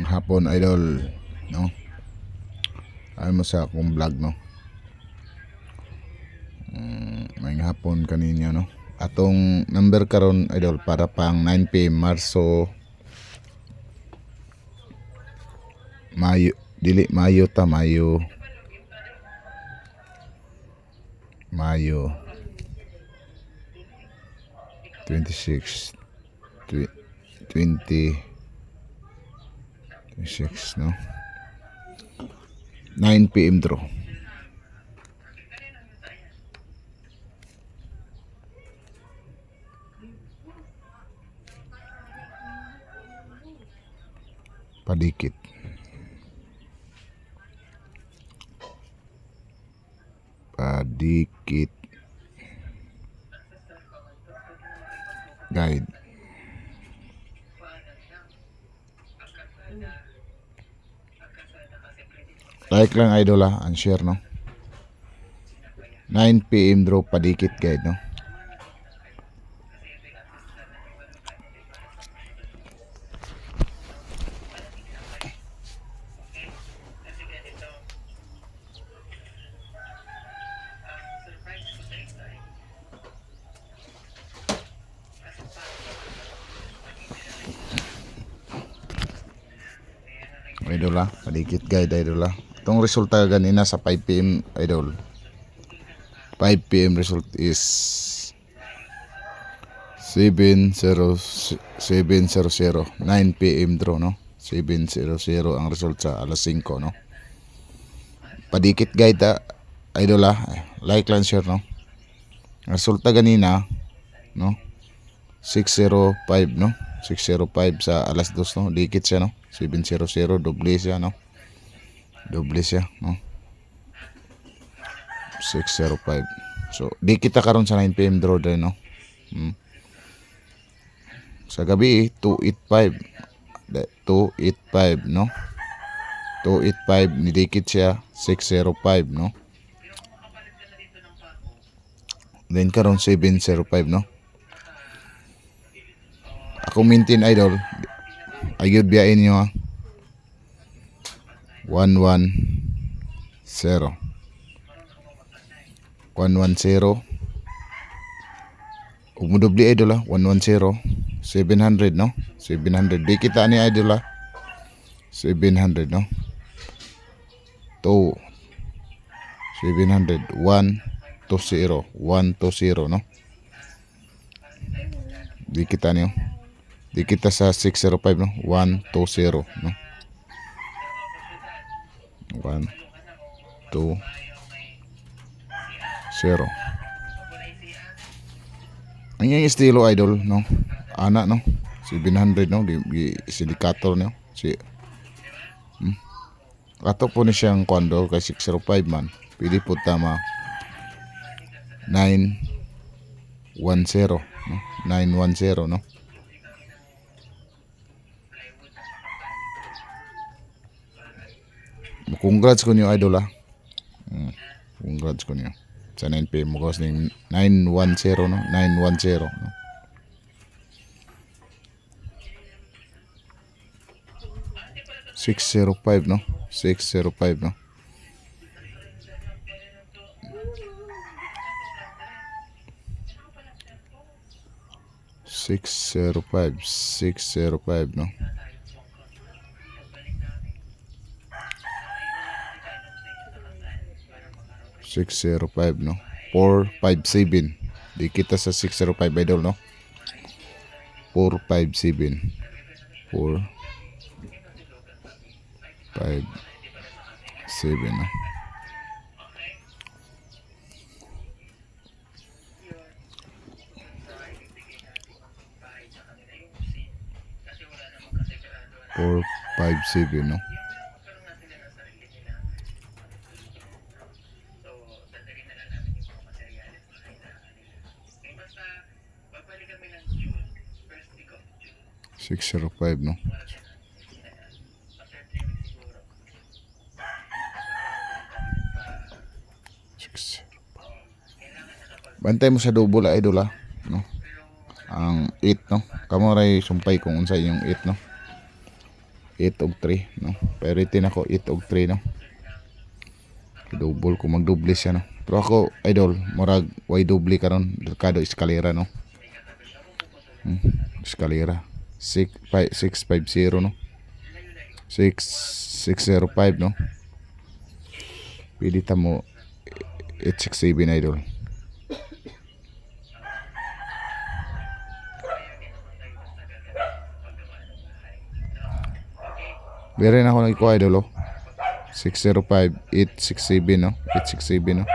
hapon idol, no? Ay mo sa akong vlog, no? May hapon kaninyo, no? Atong number karon idol para pang 9 PM Marso, Mayo, dili Mayo ta, Mayo 26 26, no? 9 PM draw. Padikit. Guide. Like lang idol and share, no? 9 PM draw, padikit guide, no? Idol padikit guide idol. Itong resulta ganina sa 5 PM idol. 5 PM result is 700. 9 PM draw, no? 700 ang result sa alas 5, no? Padikit guide idol like lang share, no? Resulta ganina, no? 605, no? 605 sa alas 2, no? Dikit siya, no? 700, doble siya, no? Doble siya, no? 605. So, di kita karon sa 9 PM draw din, no? Sa gabi, 285. 285, no? 285, nidikit siya, 605, no? Then karon 705, no? Ako maintain idol, ayod biyain nyo 110. 110. Umudubli idol 110. 700, no? 700. Di kita ni idol 700, no? 2 700. 120. 120, no? Di kita niyo. Di kita sa 605, no? 120, no? 120. Ang yung estilo idol, no? Ana, no? 700, no? Di sindikator, no? Ato po ni siyang kondo kay 605 man. Pili po tama 910, no? 910, no? Congrats ko niyo idol Congrats ko niyo sa 9 PM mo kasi 910, no? 910, no? $605, no? 605, no? $605, no? $605, no? 457. Di kita sa 605 idol, no? 457. 457, no? Or 57, no? $605, no? Bantay mo sa double idol, no? Ang 8, no? Kamo ray sumpay kung unsa yung 8, no? 8 og 3 no. Priority na ko 8 og 3 no. Double ko magdoble siya no. Pero ako idol murag way double karon delikado eskalera no. Eskalera 650 no. 6605 no. Pili ta mo 867 idol. Bere na ako nagkuha idol oh. 605 867 no. 867 no.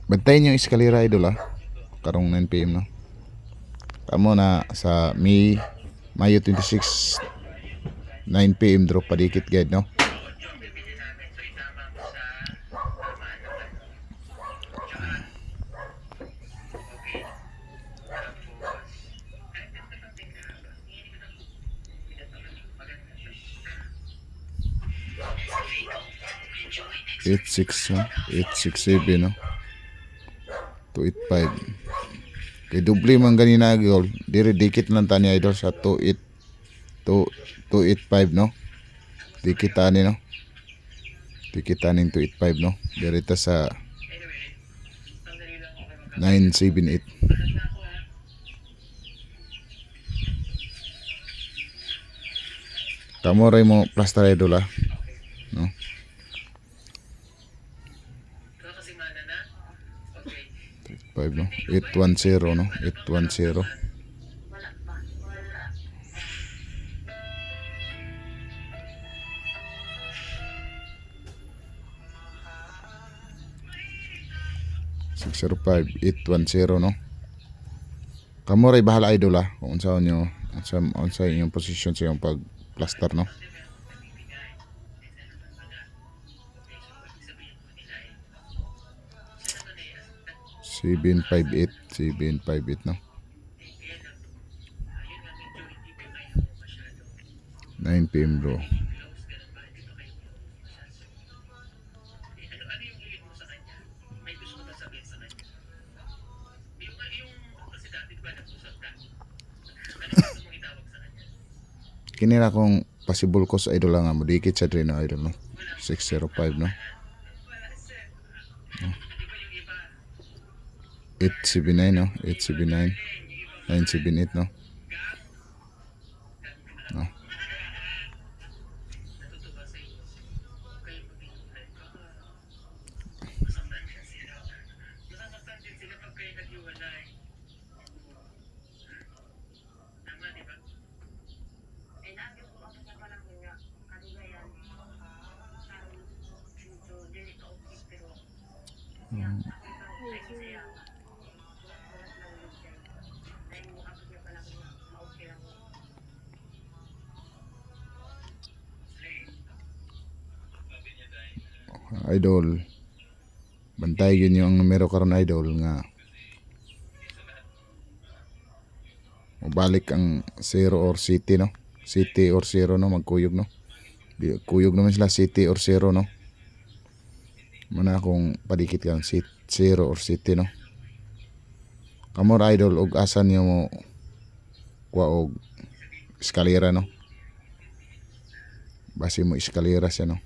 Bantayin yung eskalera idol karong 9 PM no. Tamo na sa Mayo 26 9 PM drop padikit guide no. Eight six no? 867 no? 285 kay dubli man ganina gol dire dikit lang tani idol sa 285 no dikit tani no dikit tani 285 no dire ta sa 978 tamo ray mo plaster idol no 5 no 810 no 810 605 810 no. Kamo ray bahala idol kung unsa nyo unsa inyong position sa iyong pag plaster no. Seven five eight no. 9 PM bro. Kinira kong possible ko sa idol nga modikit sa drain no idol no. 605 no. 879 no 879 978 no. No. Idol bantay yun yung numero karon idol nga mabalik ang 0 or city no city or 0 no magkuyog no kuyog naman sila city or 0 no mana akong padikit kang 0 or city no kamor idol og asan nyo mo kuha og eskalera no base mo eskalera siya no.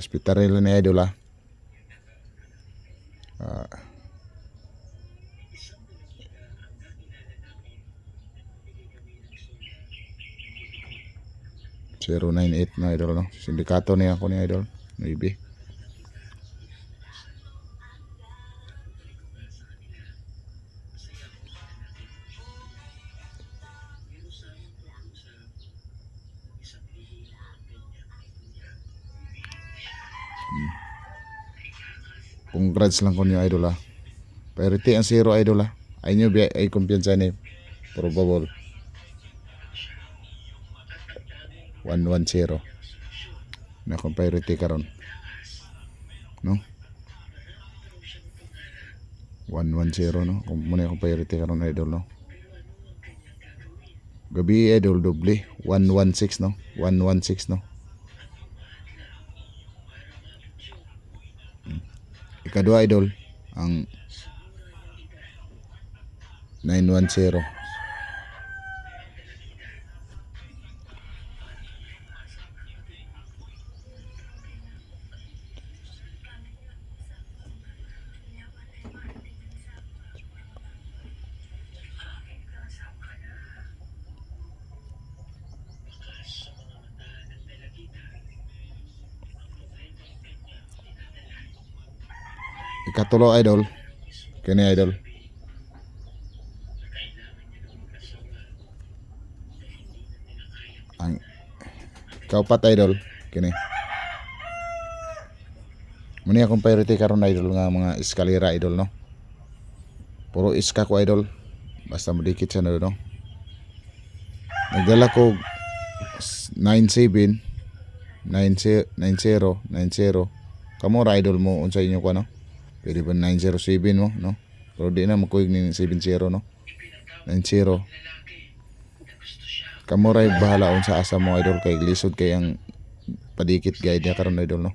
Hospital na idol 098 na idol no. Sindikato niya ako ni idol maybe. Congrats lang ko niyo idol priority ang 0 idol ay nyo ay kumpiyansa ni probable 110 na kung priority karon no 110 no kung muna akong priority karon idol no. Gabi idol doble 116 no 116 no Ikadua idol ang 910. Ikatulo idol, kini idol. Ang kaupat idol, kini. Muni akong priority karon idol nga mga eskalera idol no. Puro iska ko idol. Basta madikit siya na no. Nagdala ko 97 90 Kamo ra idol mo unsa inyo ko no. Pwede ba 907 mo no? Pero di na makuig ni 70 no. 90. Kamo ra bahala unsa asa mo idol kay lisod kay ang padikit guide niya karon idol no.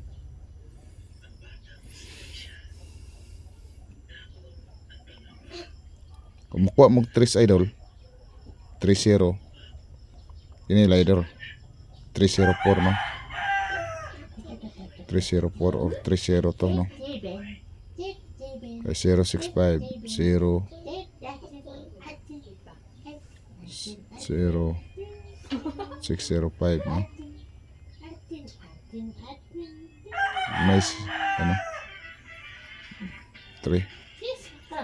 Kumukuha mo 3 idol. 30. Ini la idol. 304 no. 304 or 30 to no. 065 0 0605 no. Nice ano 3.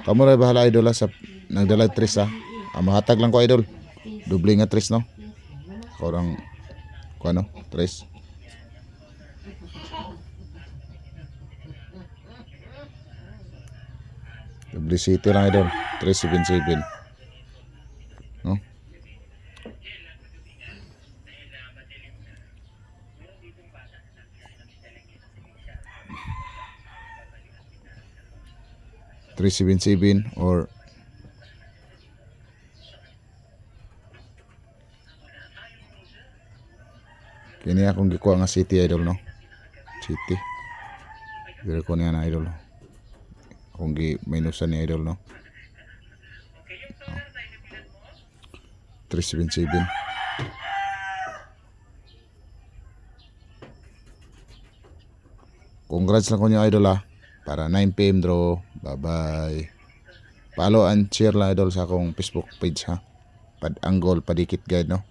Kamu ray bahala idol sa nagdala 3 ang mahatag lang ko idol doble nga 3 no. Korang ko ano 3. Publicity lang idol 377 no. $377 or kini akong gikuha nga city idol no. City dire ko niya na idol kung gi-minusan ni idol no. 377. Congrats lang ko niyo idol para 9 PM draw. Bye bye. Follow and share lang idol sa akong Facebook page ha. Pad Anggol Padikit Guide no.